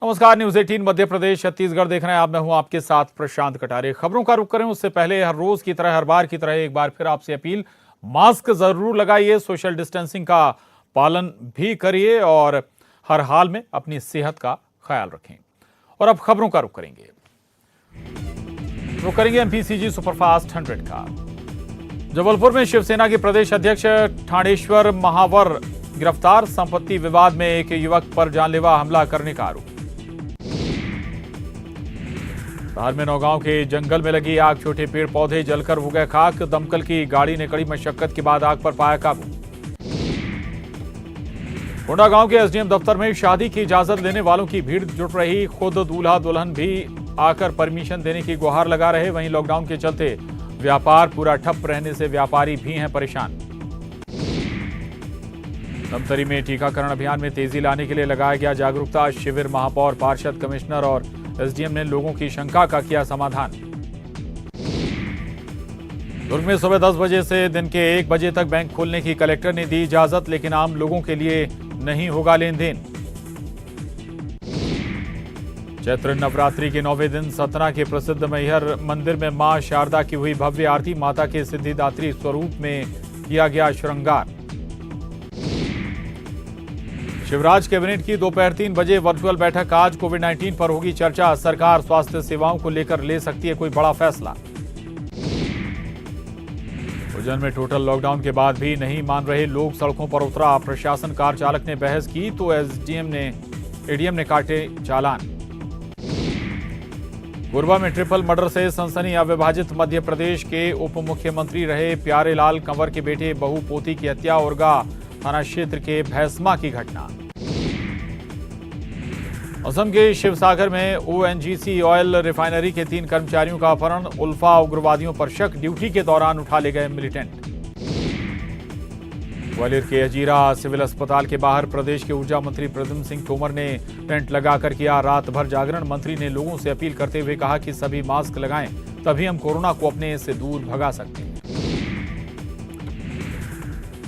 नमस्कार, न्यूज 18 मध्य प्रदेश छत्तीसगढ़ देख रहे हैं आप। मैं हूं आपके साथ प्रशांत कटारे। खबरों का रुख करें उससे पहले हर रोज की तरह हर बार की तरह एक बार फिर आपसे अपील, मास्क जरूर लगाइए, सोशल डिस्टेंसिंग का पालन भी करिए और हर हाल में अपनी सेहत का ख्याल रखें। और अब खबरों का रुख करेंगे एमपीसीजी सुपरफास्ट 100 का। जबलपुर में शिवसेना के प्रदेश अध्यक्ष ठाणेश्वर महावर गिरफ्तार। संपत्ति विवाद में एक युवक पर जानलेवा हमला करने का आरोप। बिहार में नौगांव के जंगल में लगी आग, छोटे पेड़ पौधे जलकर हो गए खाक। दमकल की गाड़ी ने कड़ी मशक्कत के बाद आग पर पाया काबू। कोंडागांव के एसडीएम दफ्तर में शादी की इजाजत लेने वालों की भीड़ जुट रही। खुद दूल्हा दुल्हन भी आकर परमिशन देने की गुहार लगा रहे। वहीं लॉकडाउन के चलते व्यापार पूरा ठप रहने से व्यापारी भी हैं परेशान। धमतरी में टीकाकरण अभियान में तेजी लाने के लिए लगाया गया जागरूकता शिविर। महापौर, पार्षद, कमिश्नर और एसडीएम ने लोगों की शंका का किया समाधान। दुर्ग में सुबह 10 बजे से दिन के 1 बजे तक बैंक खोलने की कलेक्टर ने दी इजाजत, लेकिन आम लोगों के लिए नहीं होगा लेन देन। चैत्र नवरात्रि के 9वें दिन सतना के प्रसिद्ध मैहर मंदिर में मां शारदा की हुई भव्य आरती। माता के सिद्धिदात्री स्वरूप में किया गया श्रृंगार। शिवराज कैबिनेट की दोपहर 3 बजे वर्चुअल बैठक। आज कोविड-19 पर होगी चर्चा। सरकार स्वास्थ्य सेवाओं को लेकर ले सकती है कोई बड़ा फैसला। उज्जैन में टोटल लॉकडाउन के बाद भी नहीं मान रहे लोग, सड़कों पर उतरा प्रशासन। कार चालक ने बहस की तो एडीएम ने काटे चालान। कोरबा में ट्रिपल मर्डर से सनसनी। अविभाजित मध्य प्रदेश के उप मुख्यमंत्री रहे प्यारेलाल कंवर के बेटे बहू पोती की हत्या। उरगा थाना क्षेत्र के भैसमा की घटना। असम के शिवसागर में ओएनजीसी ऑयल रिफाइनरी के 3 कर्मचारियों का अपहरण। उल्फा उग्रवादियों पर शक, ड्यूटी के दौरान उठा ले गए मिलिटेंट। ग्वालियर के अजीरा सिविल अस्पताल के बाहर प्रदेश के ऊर्जा मंत्री प्रद्युम्न सिंह तोमर ने टेंट लगाकर किया रात भर जागरण। मंत्री ने लोगों से अपील करते हुए कहा कि सभी मास्क लगाएं, तभी हम कोरोना को अपने से दूर भगा सकते हैं।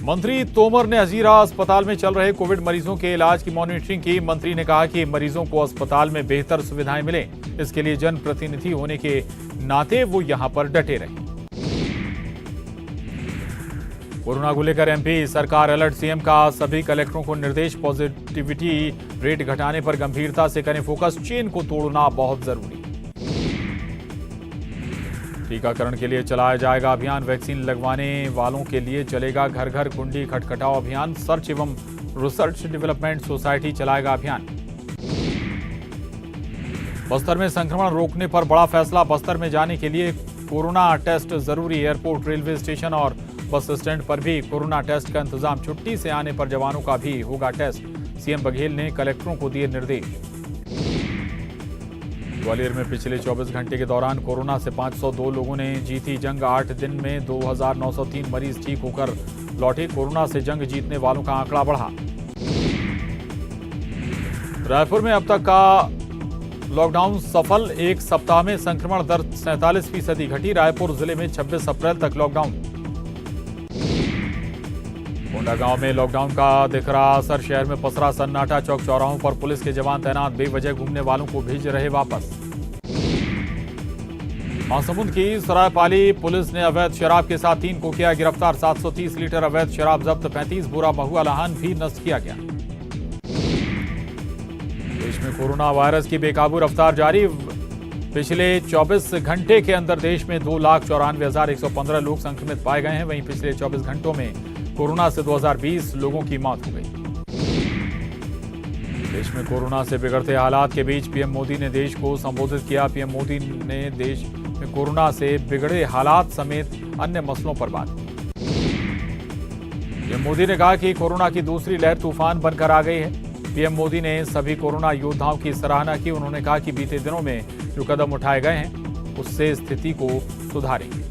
मंत्री तोमर ने हजीरा अस्पताल में चल रहे कोविड मरीजों के इलाज की मॉनिटरिंग की। मंत्री ने कहा कि मरीजों को अस्पताल में बेहतर सुविधाएं मिलें, इसके लिए जनप्रतिनिधि होने के नाते वो यहां पर डटे रहे। कोरोना को लेकर एमपी सरकार अलर्ट। सीएम का सभी कलेक्टरों को निर्देश, पॉजिटिविटी रेट घटाने पर गंभीरता से करें फोकस। चेन को तोड़ना बहुत जरूरी। टीकाकरण के लिए चलाया जाएगा अभियान। वैक्सीन लगवाने वालों के लिए चलेगा घर घर कुंडी खटखटाओ अभियान। सर्च एवं रिसर्च डेवलपमेंट सोसाइटी चलाएगा अभियान। बस्तर में संक्रमण रोकने पर बड़ा फैसला। बस्तर में जाने के लिए कोरोना टेस्ट जरूरी। एयरपोर्ट, रेलवे स्टेशन और बस स्टैंड पर भी कोरोना टेस्ट का इंतजाम। छुट्टी से आने पर जवानों का भी होगा टेस्ट। सीएम बघेल ने कलेक्टरों को दिए निर्देश। ग्वालियर में पिछले 24 घंटे के दौरान कोरोना से 502 लोगों ने जीती जंग। 8 दिन में 2903 मरीज ठीक होकर लौटे। कोरोना से जंग जीतने वालों का आंकड़ा बढ़ा। रायपुर में अब तक का लॉकडाउन सफल। 1 सप्ताह में संक्रमण दर 47% घटी। रायपुर जिले में 26 अप्रैल तक लॉकडाउन। कोंडागांव में लॉकडाउन का दिख रहा असर। शहर में पसरा सन्नाटा। चौक चौराहों पर पुलिस के जवान तैनात। बेवजह घूमने वालों को भेज रहे वापस। महासमुंद की सरायपाली पुलिस ने अवैध शराब के साथ 3 को किया गिरफ्तार। 730 लीटर अवैध शराब जब्त। 35 बोरा महुआ लहान भी नष्ट किया गया। देश में कोरोना वायरस की बेकाबू रफ्तार जारी। पिछले 24 घंटे के अंदर देश में 2,94,115 लोग संक्रमित पाए गए हैं। वहीं पिछले 24 घंटों में कोरोना से 2020 लोगों की मौत हो गई। देश में कोरोना से बिगड़ते हालात के बीच पीएम मोदी ने देश को संबोधित किया। पीएम मोदी ने देश में कोरोना से बिगड़े हालात समेत अन्य मसलों पर बात की। पीएम मोदी ने कहा कि कोरोना की दूसरी लहर तूफान बनकर आ गई है। पीएम मोदी ने सभी कोरोना योद्धाओं की सराहना की। उन्होंने कहा कि बीते दिनों में जो कदम उठाए गए हैं उससे स्थिति को सुधारेंगे।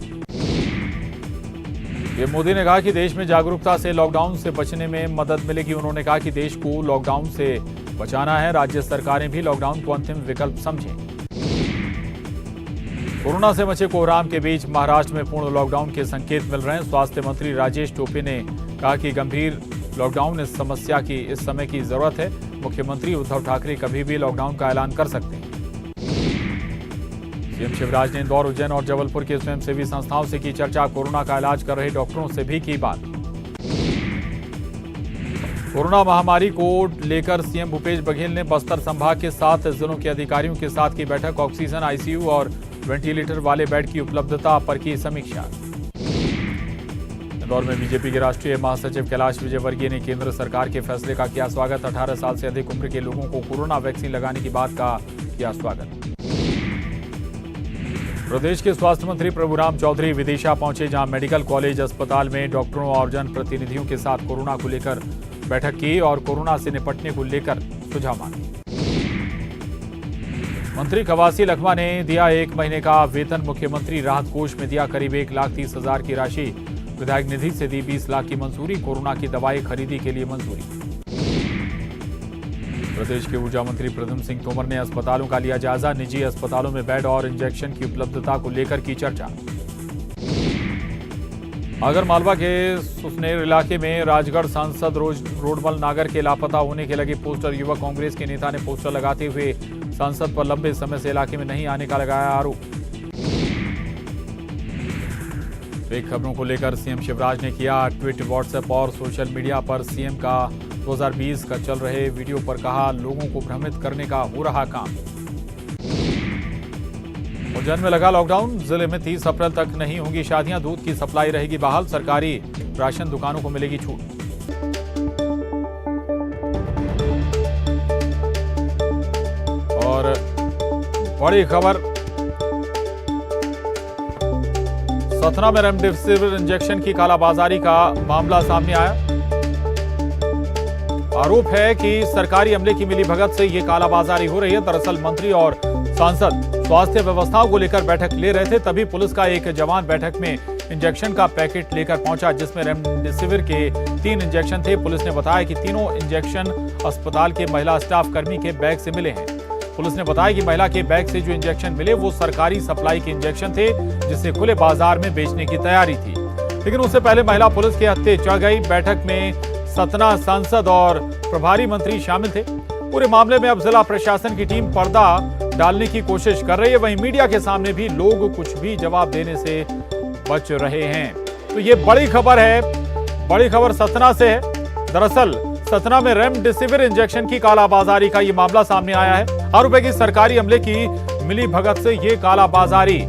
पीएम मोदी ने कहा कि देश में जागरूकता से लॉकडाउन से बचने में मदद मिलेगी। उन्होंने कहा कि देश को लॉकडाउन से बचाना है। राज्य सरकारें भी लॉकडाउन को अंतिम विकल्प समझें। कोरोना से मचे कोहराम के बीच महाराष्ट्र में पूर्ण लॉकडाउन के संकेत मिल रहे हैं। स्वास्थ्य मंत्री राजेश टोपे ने कहा कि गंभीर लॉकडाउन इस समय की जरूरत है। मुख्यमंत्री उद्धव ठाकरे कभी भी लॉकडाउन का ऐलान कर सकते हैं। सीएम शिवराज ने इंदौर, उज्जैन और जबलपुर के स्वयंसेवी संस्थाओं से की चर्चा। कोरोना का इलाज कर रहे डॉक्टरों से भी की बात। कोरोना महामारी को लेकर सीएम भूपेश बघेल ने बस्तर संभाग के 7 जिलों के अधिकारियों के साथ की बैठक। ऑक्सीजन, आईसीयू और वेंटिलेटर वाले बेड की उपलब्धता पर की समीक्षा। इंदौर में बीजेपी के राष्ट्रीय महासचिव कैलाश विजयवर्गीय ने केंद्र सरकार के फैसले का किया स्वागत। 18 साल से अधिक उम्र के लोगों को कोरोना वैक्सीन लगाने की बात का किया स्वागत। प्रदेश के स्वास्थ्य मंत्री प्रभुराम चौधरी विदिशा पहुंचे, जहां मेडिकल कॉलेज अस्पताल में डॉक्टरों और जनप्रतिनिधियों के साथ कोरोना को लेकर बैठक की और कोरोना से निपटने को लेकर सुझाव मांगे। मंत्री कवासी लखमा ने दिया 1 महीने का वेतन। मुख्यमंत्री राहत कोष में दिया करीब 1,30,000 की राशि। विधायक निधि से दी 20 लाख की मंजूरी। कोरोना की दवाई खरीदी के लिए मंजूरी। प्रदेश के ऊर्जा मंत्री प्रद्युम्न सिंह तोमर ने अस्पतालों का लिया जायजा। निजी अस्पतालों में बेड और इंजेक्शन की उपलब्धता को लेकर की चर्चा। आगरमालवा के सुसनेर इलाके में राजगढ़ सांसद रोडमल नागर के लापता होने के लगे पोस्टर। युवक कांग्रेस के नेता ने पोस्टर लगाते हुए सांसद पर लंबे समय से इलाके में नहीं आने का लगाया आरोप। फेक खबरों को लेकर सीएम शिवराज ने किया ट्वीट। व्हाट्सएप और सोशल मीडिया पर सीएम का 2020 का चल रहे वीडियो पर कहा, लोगों को भ्रमित करने का हो रहा काम। उज्जैन में लगा लॉकडाउन। जिले में 30 अप्रैल तक नहीं होंगी शादियां। दूध की सप्लाई रहेगी बहाल। सरकारी राशन दुकानों को मिलेगी छूट। और बड़ी खबर, सतना में रेमडेसिविर इंजेक्शन की कालाबाजारी का मामला सामने आया। आरोप है कि सरकारी अमले की मिलीभगत से ये कालाबाजारी हो रही है। दरअसल मंत्री और सांसद स्वास्थ्य व्यवस्थाओं को लेकर बैठक ले रहे थे, तभी पुलिस का एक जवान बैठक में इंजेक्शन का पैकेट लेकर पहुंचा, जिसमें रेमडेसिविर के 3 इंजेक्शन थे। पुलिस ने बताया कि तीनों इंजेक्शन अस्पताल के महिला स्टाफ कर्मी के बैग से मिले हैं। पुलिस ने बताया कि महिला के बैग से जो इंजेक्शन मिले वो सरकारी सप्लाई के इंजेक्शन थे, जिसे खुले बाजार में बेचने की तैयारी थी। लेकिन उससे पहले महिला पुलिस के हत्थे चढ़ गई। बैठक में सतना सांसद और प्रभारी मंत्री शामिल थे। पूरे मामले में अब जिला प्रशासन की टीम पर्दा डालने की कोशिश कर रही है। वहीं मीडिया के सामने भी लोग कुछ भी जवाब देने से बच रहे हैं। तो ये बड़ी खबर है, बड़ी खबर सतना से है। दरअसल सतना में रेमडेसिविर इंजेक्शन की कालाबाजारी का ये मामला सामने आया है। आरोप है कि सरकारी अमले की मिलीभगत से ये कालाबाजारी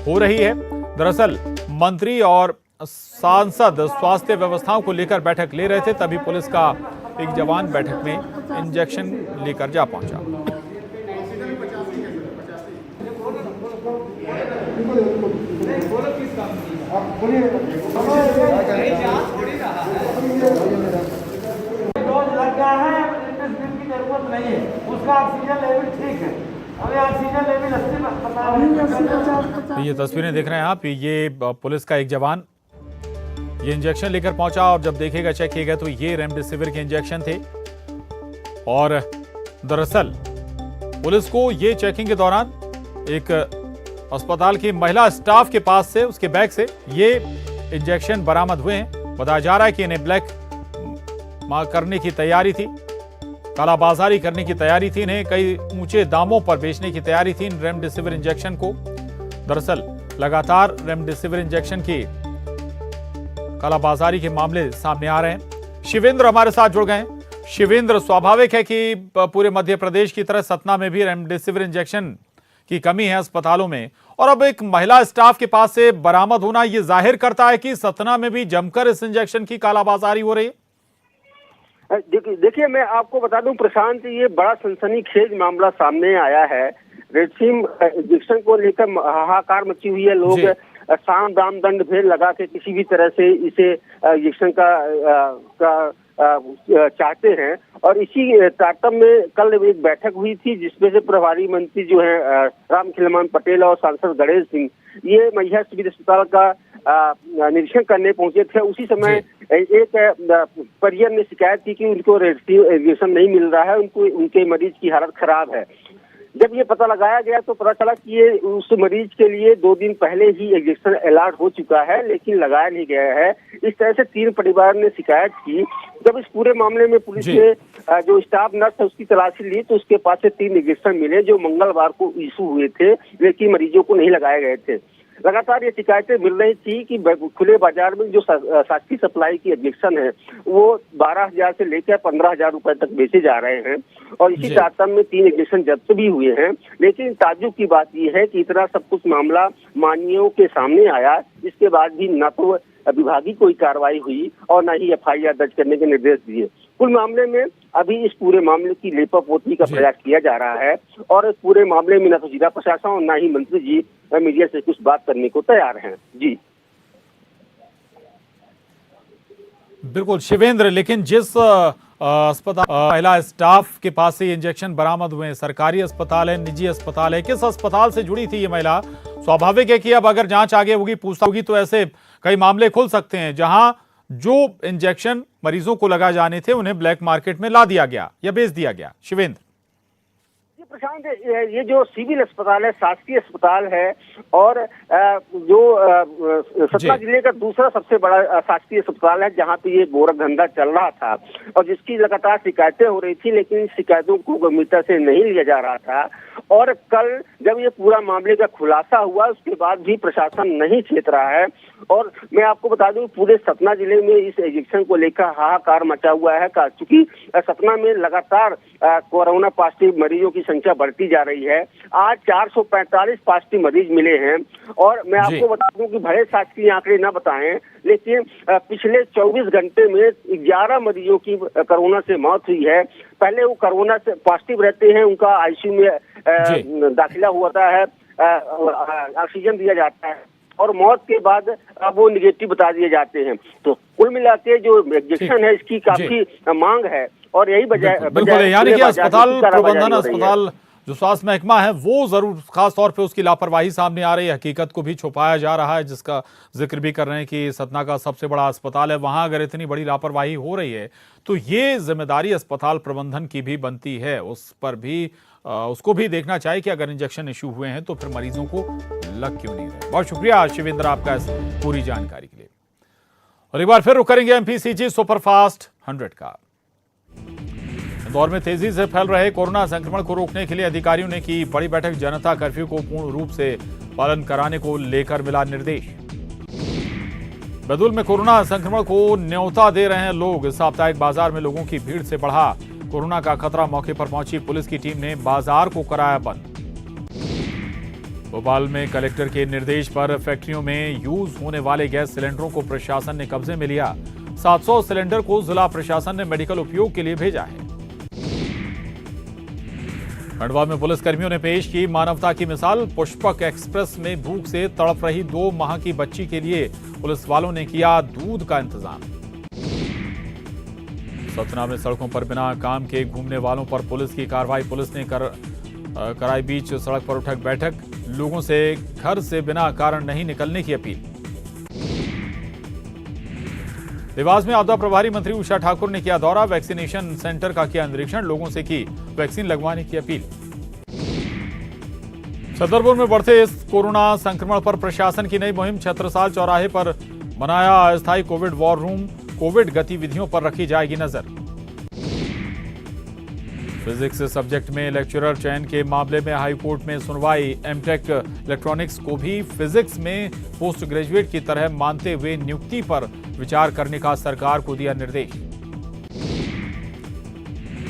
हो रही है। दरअसल मंत्री और सांसद स्वास्थ्य व्यवस्थाओं को लेकर बैठक ले रहे थे, तभी पुलिस का एक जवान बैठक में इंजेक्शन लेकर जा पहुंचा। डोज लग गया है, 19 दिन की जरूरत नहीं है। उसका ऑक्सीजन लेवल ठीक है। अभी ऑक्सीजन लेवल 80 ये तस्वीरें देख रहे हैं आप। ये पुलिस का एक जवान ये इंजेक्शन लेकर पहुंचा और जब देखेगा, चेक किया गया तो ये रेमडेसिविर के इंजेक्शन थे। और दरअसल पुलिस को ये चेकिंग के दौरान एक अस्पताल की महिला स्टाफ के पास से, उसके बैग से ये इंजेक्शन बरामद हुए हैं। बताया जा रहा है कि इन्हें ब्लैक करने की तैयारी थी, कालाबाजारी करने की तैयारी थी, इन्हें कई ऊंचे दामों पर बेचने की तैयारी थी इन रेमडेसिविर इंजेक्शन को। दरअसल लगातार रेमडेसिविर इंजेक्शन की कालाबाजारी के मामले सामने आ रहे हैं। शिवेंद्र हमारे साथ जुड़ गए हैं। शिवेंद्र, स्वाभाविक है कि पूरे मध्य प्रदेश की तरह सतना में भी रेमडेसिविर इंजेक्शन की कमी है अस्पतालों में, और अब एक महिला स्टाफ के पास से बरामद होना ये जाहिर करता है कि सतना में भी जमकर इस इंजेक्शन की कालाबाजारी हो रही है। देखिए मैं आपको बता दूं प्रशांत, ये बड़ा सनसनीखेज मामला सामने आया है। रेमडेसिविर इंजेक्शन को लेकर हाहाकार मची हुई है। लोग साम दाम दंड भेद लगा के किसी भी तरह से इसे इंजेक्शन का चाहते हैं। और इसी तारतम्य में कल एक बैठक हुई थी, जिसमें से प्रभारी मंत्री जो है रामखिलावन पटेल और सांसद गणेश सिंह ये महिला सिविल अस्पताल का निरीक्षण करने पहुंचे थे। उसी समय एक परिजन ने शिकायत की कि उनको इंजेक्शन नहीं मिल रहा है, उनके मरीज की हालत खराब है। जब ये पता लगाया गया तो पता चला कि ये उस मरीज के लिए 2 दिन पहले ही इंजेक्शन अलॉट हो चुका है, लेकिन लगाया नहीं गया है। इस तरह से 3 परिवार ने शिकायत की। जब इस पूरे मामले में पुलिस ने जो स्टाफ नर्स है उसकी तलाशी ली तो उसके पास से 3 इंजेक्शन मिले जो मंगलवार को इशू हुए थे, लेकिन मरीजों को नहीं लगाए गए थे। लगातार ये शिकायतें मिल रही थी कि खुले बाजार में जो शासकीय सप्लाई की इंजेक्शन है वो 12,000 से लेकर 15,000 रुपए तक बेचे जा रहे हैं और इसी तारतम्य में 3 इंजेक्शन जब्त भी हुए हैं। लेकिन ताज्जुब की बात यह है कि इतना सब कुछ मामला मानियों के सामने आया, इसके बाद भी न तो विभागीय कोई कार्रवाई हुई और न ही FIR दर्ज करने के निर्देश दिए। कुल मामले में अभी इस पूरे मामले की लेपापोती का प्रयास किया जा रहा है और इस पूरे मामले में न तो जिला प्रशासन और न ही मंत्री जी मीडिया से कुछ बात करने को तैयार हैं। जी बिल्कुल शिवेंद्र, लेकिन जिस अस्पताल महिला स्टाफ के पास से इंजेक्शन बरामद हुए, सरकारी अस्पताल है, निजी अस्पताल है, किस अस्पताल से जुड़ी थी ये महिला? स्वाभाविक है कि अब अगर जांच आगे होगी, पूछताछ होगी तो ऐसे कई मामले खुल सकते हैं जहां जो इंजेक्शन मरीजों को लगा जाने थे उन्हें ब्लैक मार्केट में ला दिया गया या बेच दिया गया। शिवेंद्र, प्रशांत, ये जो सिविल अस्पताल है, शासकीय अस्पताल है और जो सतना जिले का दूसरा सबसे बड़ा शासकीय अस्पताल है जहां पे ये गोरख धंधा चल रहा था और जिसकी लगातार शिकायतें हो रही थी, लेकिन इन शिकायतों को गंभीरता से नहीं लिया जा रहा था। और कल जब ये पूरा मामले का खुलासा हुआ उसके बाद भी प्रशासन नहीं चेत रहा है। और मैं आपको बता दूं पूरे सतना जिले में इस इंजेक्शन को लेकर हाहाकार मचा हुआ है, क्योंकि सतना में लगातार कोरोना पॉजिटिव मरीजों की संख्या बढ़ती जा रही है। आज 445 पॉजिटिव मरीज मिले हैं और मैं आपको बता दूं कि भले शासकीय आंकड़े न बताएं, लेकिन पिछले 24 घंटे में 11 मरीजों की कोरोना से मौत हुई है। पहले वो कोरोना से पॉजिटिव रहते हैं, उनका आईसीयू में दाखिला हुआ है, ऑक्सीजन दिया जाता है और मौत के बाद अब वो निगेटिव बता दिए जाते हैं। तो कुल मिला के जो इंजेक्शन है इसकी काफी मांग है और यही बिल्कुल, यानी कि अस्पताल प्रबंधन, अस्पताल जो स्वास्थ्य महकमा है वो जरूर खास तौर पे उसकी लापरवाही सामने आ रही है, हकीकत को भी छुपाया जा रहा है, जिसका जिक्र भी कर रहे हैं कि सतना का सबसे बड़ा अस्पताल है, वहां अगर इतनी बड़ी लापरवाही हो रही है तो ये जिम्मेदारी अस्पताल प्रबंधन की भी बनती है, उस पर भी उसको भी देखना चाहिए कि अगर इंजेक्शन इशू हुए हैं तो फिर मरीजों को लग क्यों नहीं रहे। बहुत शुक्रिया शिवेंद्र आपका इस पूरी जानकारी के लिए। और एक बार फिर रुक करेंगे MPCG सुपरफास्ट 100 का। इंदौर में तेजी से फैल रहे कोरोना संक्रमण को रोकने के लिए अधिकारियों ने की बड़ी बैठक। जनता कर्फ्यू को पूर्ण रूप से पालन कराने को लेकर मिला निर्देश। बैतूल में कोरोना संक्रमण को न्योता दे रहे हैं लोग। साप्ताहिक बाजार में लोगों की भीड़ से बढ़ा कोरोना का खतरा। मौके पर पहुंची पुलिस की टीम ने बाजार को कराया बंद। भोपाल में कलेक्टर के निर्देश पर फैक्ट्रियों में यूज होने वाले गैस सिलेंडरों को प्रशासन ने कब्जे में लिया। 700 सिलेंडर को जिला प्रशासन ने मेडिकल उपयोग के लिए भेजा है। खंडवा में पुलिसकर्मियों ने पेश की मानवता की मिसाल। पुष्पक एक्सप्रेस में भूख से तड़प रही 2 माह की बच्ची के लिए पुलिस वालों ने किया दूध का इंतजाम। सतना में सड़कों पर बिना काम के घूमने वालों पर पुलिस की कार्रवाई। पुलिस ने कराई बीच सड़क पर उठक बैठक। लोगों से घर से बिना कारण नहीं निकलने की अपील। देवास में आपदा प्रभारी मंत्री उषा ठाकुर ने किया दौरा। वैक्सीनेशन सेंटर का किया निरीक्षण। लोगों से की वैक्सीन लगवाने की अपील। छतरपुर में बढ़ते इस कोरोना संक्रमण पर प्रशासन की नई मुहिम। छत्रसाल चौराहे पर बनाया अस्थायी कोविड वॉर रूम। कोविड गतिविधियों पर रखी जाएगी नजर। फिजिक्स सब्जेक्ट में लेक्चरर चयन के मामले में हाईकोर्ट में सुनवाई। एमटेक इलेक्ट्रॉनिक्स को भी फिजिक्स में पोस्ट ग्रेजुएट की तरह मानते हुए नियुक्ति पर विचार करने का सरकार को दिया निर्देश।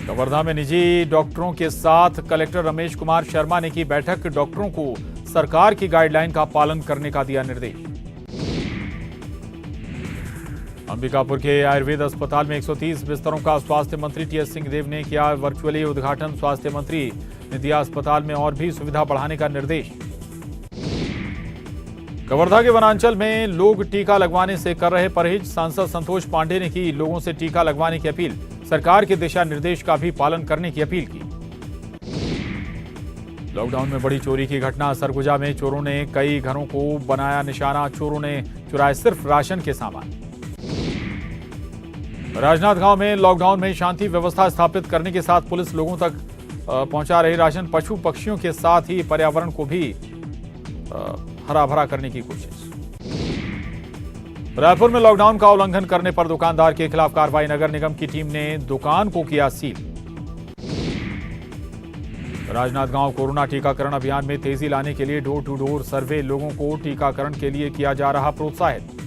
कवर्धा में निजी डॉक्टरों के साथ कलेक्टर रमेश कुमार शर्मा ने की बैठक। डॉक्टरों को सरकार की गाइडलाइन का पालन करने का दिया निर्देश। अंबिकापुर के आयुर्वेद अस्पताल में 130 बिस्तरों का स्वास्थ्य मंत्री टीएस सिंहदेव ने किया वर्चुअली उद्घाटन। स्वास्थ्य मंत्री ने दिया अस्पताल में और भी सुविधा बढ़ाने का निर्देश। कवर्धा के वनांचल में लोग टीका लगवाने से कर रहे परहेज। सांसद संतोष पांडे ने की लोगों से टीका लगवाने की अपील। सरकार के दिशा निर्देश का भी पालन करने की अपील की। लॉकडाउन में बड़ी चोरी की घटना। सरगुजा में चोरों ने कई घरों को बनाया निशाना। चोरों ने चुराए सिर्फ राशन के सामान। राजनांदगांव में लॉकडाउन में शांति व्यवस्था स्थापित करने के साथ पुलिस लोगों तक पहुंचा रही राशन पशु पक्षियों के साथ ही पर्यावरण को भी हरा भरा करने की कोशिश। रायपुर में लॉकडाउन का उल्लंघन करने पर दुकानदार के खिलाफ कार्रवाई। नगर निगम की टीम ने दुकान को किया सील। राजनांदगांव कोरोना टीकाकरण अभियान में तेजी लाने के लिए डोर टू डोर सर्वे, लोगों को टीकाकरण के लिए किया जा रहा प्रोत्साहित।